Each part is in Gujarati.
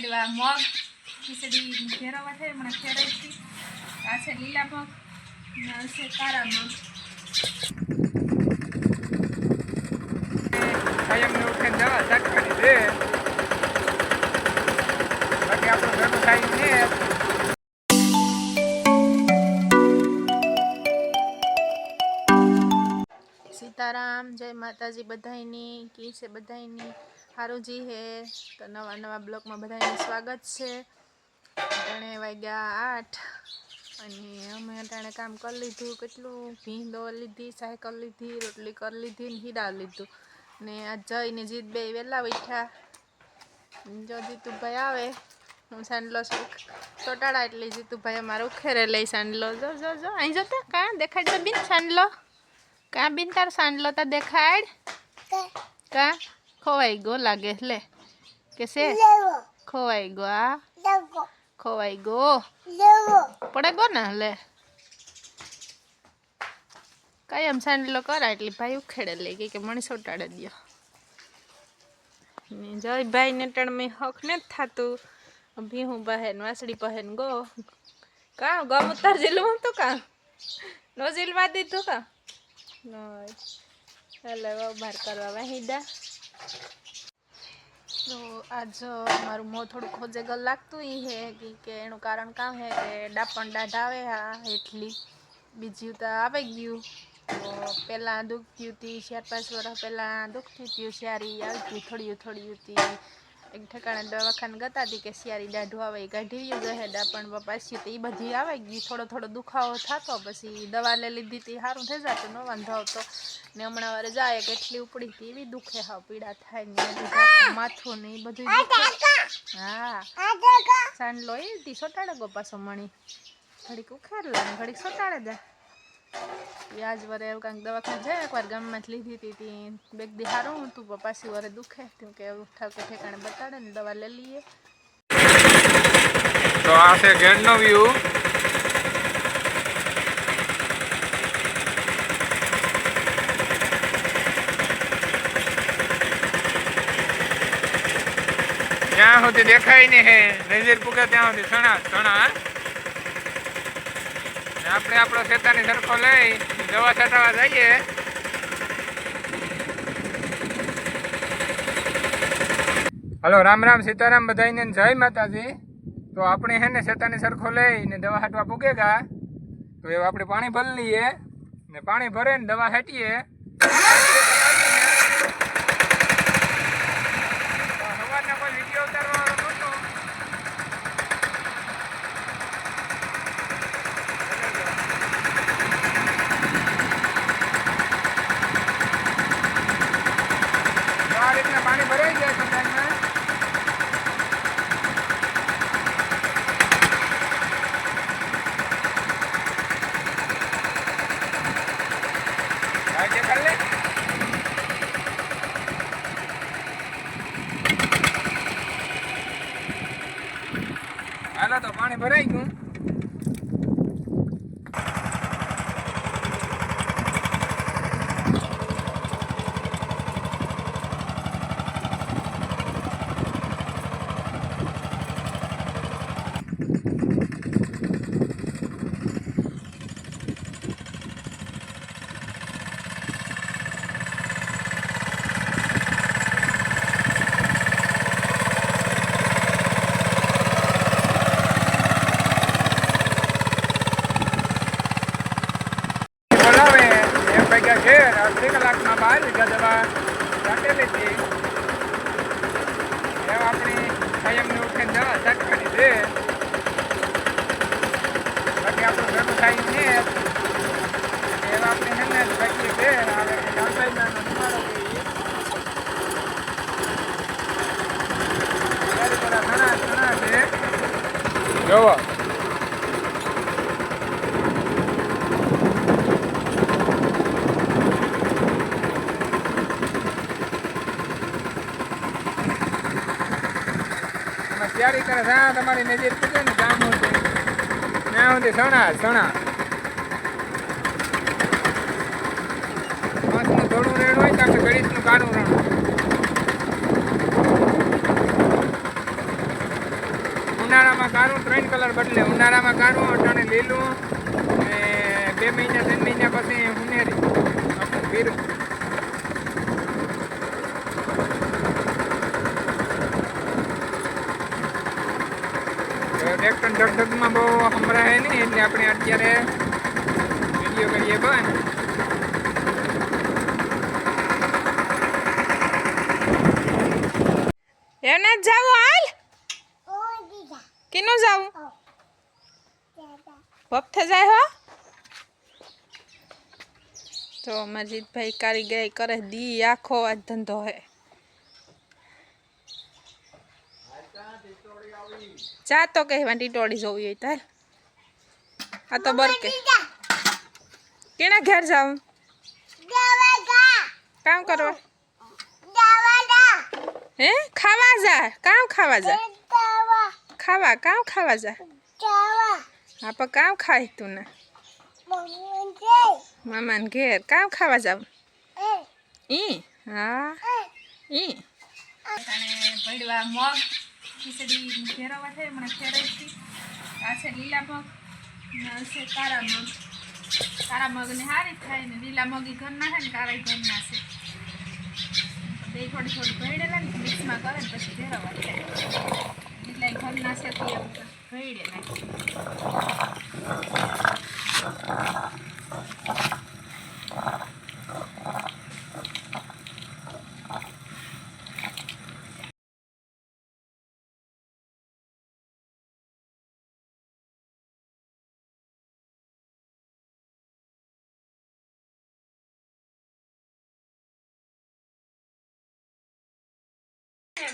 પડવા મગ ખીચડી ફેરવવા થાય મને ફેરવતી આ છે લીલા મગ ને આ છે કાળા મગ કાયમને ઉઠીને દવા ચાખવાની છે બાકી આપણું ઘરનું થાય ને सीताराम जय माताजी बधाईनी की से बधाईनी हारूजी है तो नवा नवा ब्लॉग में बधाईनी स्वागत है। अटाणे वाग्या 8 अने अमे अटाणे काम कर लीधुं केटलुं भीं दो लीधी चाय कर लीधी रोटली कर लीधी ने हीरा लीधुं ने आज जई ने जीत बे वेला उठ्या जो जीतुभाई आवे हूँ सांडलो सोटाड़ा एटले जीतुभाई अमारे उखेरे लई सांडलो जो जो जो अहीं जोता का देखाड़ दे बीन सांडलो का बीन तार सांडलो ता देखाड़ का खोवाई गो लागे ले कैसे खोवाई गो आ खोवाई गो पड़े गो ना ले कायम सांडलो करा एटले भाई उखेड़े लई गई के मणी सोटाड़े दियो ने जय भाई ने टण में हक ने थातु अभी हूँ बहन वासड़ी बहन गो का गम उतर जिलू तो का नो जिलवा दी तो का हेलो बाहर करवा वहीदा तो आज मारू मों थोड़ू खोजेगल लागतुं ही है कि एनु कारण काम है कि डापण डाढ़ आवे हाँ एटली बीजू तो आवे गयुं तो पहला दुखती थी 4-5 वर्ष पहला दुखती थी स्यारी आवती थोड़ी थोड़ी थी एक ठिकाने दवाखाने गता थी कि स्यारी डाढ़ू आवे काढ़ी गए डापण पाछी तो बधी आवे गई थोड़ो थोड़ो दुखावो थतो पछी दवा ले लीधी थी सारूं थई जातुं नो वांधो आवतो ने हमणां वारे जाए केटली उपड़ी थी एवी दुखे हाव पीड़ा थाय ने माथुं ने बधुं दुखे हाँ सांडलो ए ती सोटाड़े गो पाछो मणी घड़ीक उखेर ले घड़ीक सोटाड़े दे आज वरे कंक दवाखाने जाए एक बार गाम में लीधी थी बेग दी हारूं तू पासी वरे दुखे क्योंकि उठा के ठेकाने बताड़े ने दवा ले लीए तो आ से गेटनो व्यू क्या होती देखाई नहीं है नजर पुगे त्या होती सणा सणा આપણે આપણો ખેતરની સરખો લઈ દવા છટાવા જઈએ હલો રામ રામ સીતારામ બધાઈને જય માતાજી તો આપણે હે ને ખેતરની સરખો લઈને દવા છાંટવા પૂગેગા તો એ આપણે પાણી ભરી લઈએ ને પાણી ભરે ને દવા છાંટીએ સવારના કોઈ વિડીયો ઉતારવા નહોતો पानी भराई जाए कंटेनर में आगे कर ले हालो तो पानी भराई गયું અડધી કલાકમાં 12 વીઘા દવા છાંટેલી હતી એવા આપણી કાયમને ઉઠીને દવા ચાખવાની છે બાકી આપણું ઘરનું થાય ને એવા આપણે હેને બાકી છે હવે ગામડાઈના તમારો બધા ઘણા ઘણા છે જોવો तैयारी करे हाँ तमारी नजर पूछे ने काम होते ना होते सणा सणा माथुं थोड़ुं रेण होय तो गणितनुं काळुं रण ઉનાળામાં કાળું 3 કલર બદલે. ઉનાળામાં કાળું, અટાણે લીલું, ને 2 મહિના 3 મહિના પછી હુનેરી આપણું પીરું. ટ્રેક્ટર ધગધગમાં બહુ સંભળાય નહીં એટલે આપણે અત્યારે વિડીયો કરીએ બંધ. એને જાવું હાલ કિનું જાવું વખતે જાય હો તો મજીદભાઈ કારીગરી કરે દી આખો આ ધંધો હે જા તો કહેવા ટીટોળી જોવી હોય તાર આ તો બરકે કેના ઘેર જાઉં કામ કરવા હે ખાવા જા કામ ખાવા જા ખાવા કામ ખાવા જા હા પણ કામ ખાય તું ને મામાને ઘેર કામ ખાવા જાવ ઈ હા ઈ ભડવા મગ ખીચડી ફેરવવા થાય મને ફેરવતી આ છે લીલા મગ ને છે કાળા મગ ને સારી થાય ને લીલા મગ ઘરના છે ને કાળા ઘરના છે બે થોડી થોડી ભેડેલા ને મિક્સમાં કરે ને પછી ફેરવવા થાય એટલે ઘરના છે તે ભેડે નાખી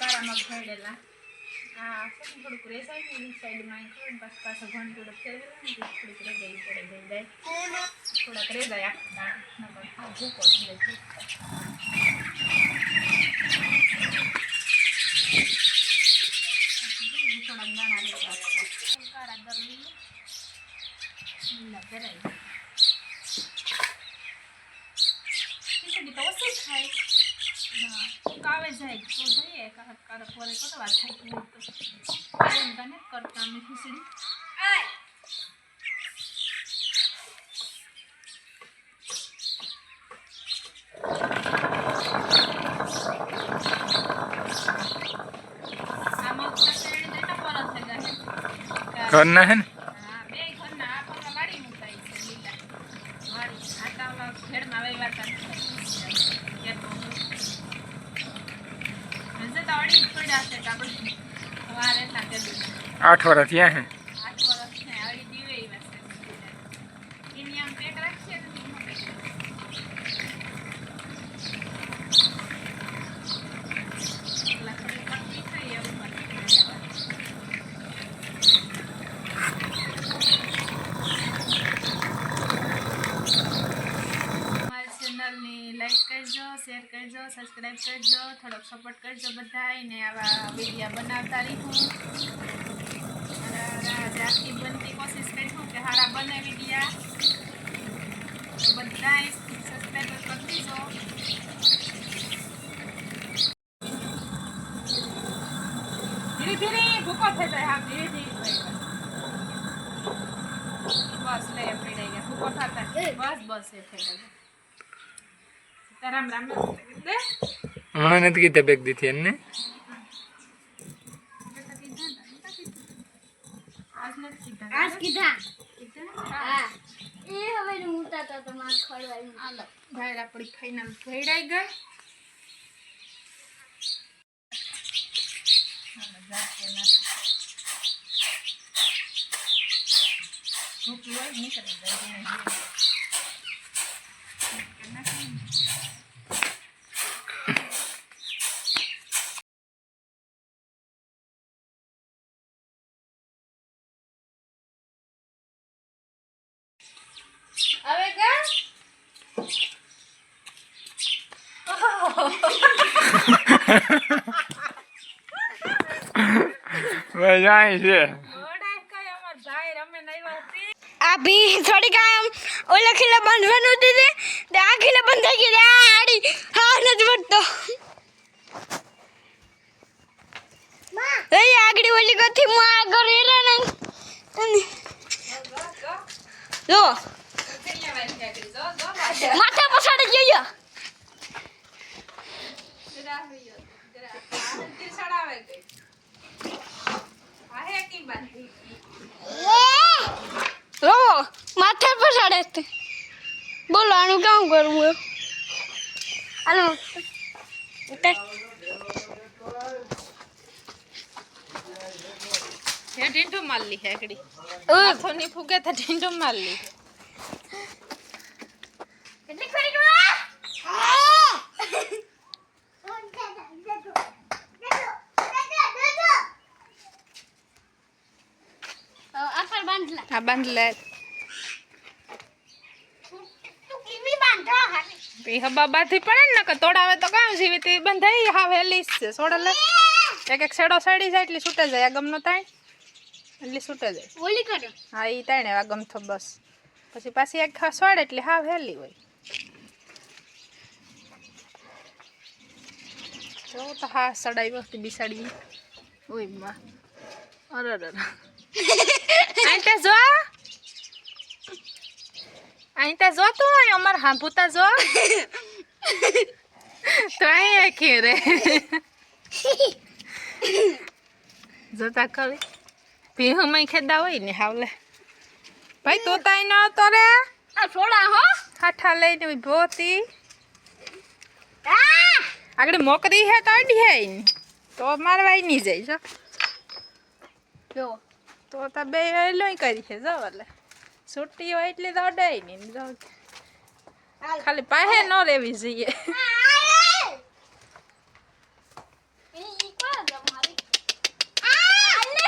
કાળા મગ ભરેલા આ થોડુંક રેસાય ને એની સાઈડમાં થોડું પાછો ઘણ થોડુંક ફેરવેલા ને થોડીક રેજાઈ પડે જાય થોડાક રેજાય આખા દાણા ભૂકો થઈ થોડાક દાણા રેજા કાળા દરલી લીલા ભરાઈ ખીચડી તો ઓછી ખાય કાવે જાય તો જોઈએ કારક પોરે કટવા થાય તો એમ તને કરતા અમે ખીચડી ઘરના હે ને હા બે ઘરના આ પણ વાડી મુકાઈ છે લીલા વાડી આટા ખેડમાં વહીવાતા તાવડી પડ્યા છે આપણે વારે તાકે 8 વર્ષ થયા હે 8 વર્ષ છે આવડી દીવે વસે એની આમ પેક રાખીએ ને લખડી પટ્ટી થઈ એવું ચેનલની લાઈક કરજો શેર કરજો સબસ્ક્રાઈબ કરજો થોડોક સપોર્ટ કરજો બધાને આવા વિડીયો બનાવતા રહીશું આખી બનતી કોશિશ કરીશું કે સારા બને વિડીયા તો બધા સબસ્ક્રાઈબ કરી દીજો ધીરે ધીરે ભૂકો થઈ જાય હા ધીરે ધીરે બસ લે પડી ગયા ભૂકો થતા બસ એ થઈ ગયો રામ રામ દે હમણાં નથી કીધા બેગ દીધી એને આજ કીધા હા એ હવે મોટા તો તમાર ખડવાઈ આલો ભાઈ આપડી ખાઈને ભેડાઈ ગઈ ભૂખ હોય નહીં કરે હવે કા ભાઈ જાય છે ઓડાય કઈ અમાર ભાઈ રમે નઈ વાતી આ ભી થોડી કામ ઓલા ખીલા બાંધવાનું દીધી તે આ ખીલા બંધ થઈ ગઈ આડી હા નથી પડતો માં એ આગળી ઓલી એટલી ગથી હું આ કરી રે ને જો માથા પછાડી ગયો રો માથા પછાડે છે બોલો આનું કામ કરવું હાલો ઉતાર હે ઢીંઢો માર લી હેકડી માથો ની ફૂગે તો ઢીંઢો માર લી કેટલી ફરી ગયો આપર બાંધલા આ બાંધ લે તું કેવી બાંધો હાને બે હબા બાંધી પડે ને કે તોડાવે તો કામ જીવી તે બંધાઈ હાવ હેલી છે સોડા લે એક એક છેડો સડી જાય એટલે છૂટે જાય આ ગમનો તાણ એટલે છૂટે જાય ઓલી કર્યો હા ઈ તાણે આ ગમથો બસ પછી પાછી એક સ્વાડે એટલે હાવ હેલી હોય જો તો હા સડાઈ વખતે બિસાડી ઓય માં અરે આંતે જો તું અમાર હાંભુતા જો તો અહીં ખેરે જોતા કવિ ભીહુમાં ખેદા હોય ને હાવલે ભાઈ તો તાઈ ન તો રે આ છોડા હો ઠાઠા લઈને ઉભો હતી આ આગળ મોકરી હે કાઢી હે તો મારવાય નહીં જાય જો જો તો તા બે લોઈ કરી છે જો એટલે છૂટી હોય એટલે તો અડાય નહીં જો ખાલી પાહે ન રેવી જોઈએ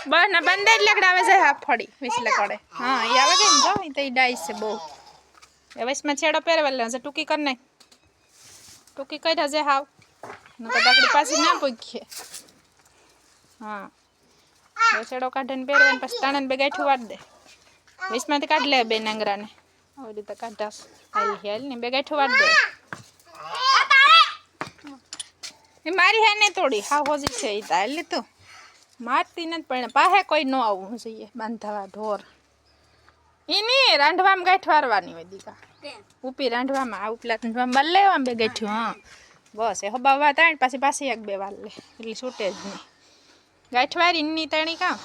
બસ ના બંને જ લગડાવે છે હા ફળી વિસલે પડે હા એ આવે કે જો એ તો ડાઈસ છે બહુ એ વસમાં છેડો પહેરવેલો છે ટૂંકી કર નાખ ટૂંકી કરી હશે હાવ નકર દાકડી પાછી ના પૂછીએ હા બે છેડો કાઢીને પહેરવે ને પછી તાણે બે ગાંઠું વાળ દે વસમાંથી કાઢ લે બે નાંગરાને આવી રીતે કાઢાસ હાલ હાલ ને બે ગાંઠું વાળ દે એ મારી હે ને તોડી હા હોજી છે એ તાલ લીધું મારતી નથી પણ પાહે કોઈ ન આવવું જોઈએ બાંધવા ઢોર એની રાંધવામાં ગાંઠ વારવાની હોય દીકા ઉપી રાંધવામાં આ ઉપલા રાંધવામાં બલ લેવા બે ગાંઠ્યું હા બસ એ હબા વા તાણ પાછી પાછી એક બે વાર લે એટલે છૂટે જ નહીં ગાંઠ વારી ની તાણી કામ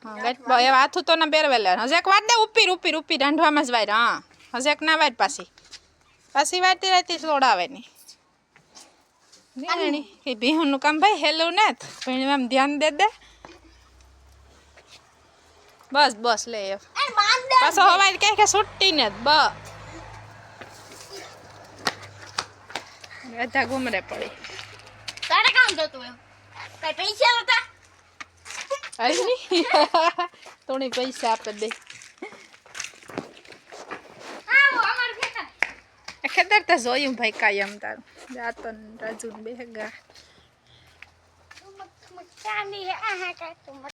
હા ગાંઠ એ હાથું તો ના પહેરવેલા હજે એક વાર દે ઉપીર ઉપીર ઉપીર રાંધવામાં જ વાર હા હજે એક ના વાર પાછી વારતી રાતી તોડાવે નહીં કે ભીહુનું કામ ભાઈ હેલું ને ભણવામાં ધ્યાન દે બસ બસ લે પાછો હવાય કહે કે છૂટી ને બ બધા ઘુમરે પડી તારે કામ થતું એમ કઈ પૈસા હતા આવી થોડી પૈસા આપે દે ખેતર તો જોયું ભાઈ કાયમ તારું જાતો રાજુ બેગા ચાંદી હે આ હા કા તું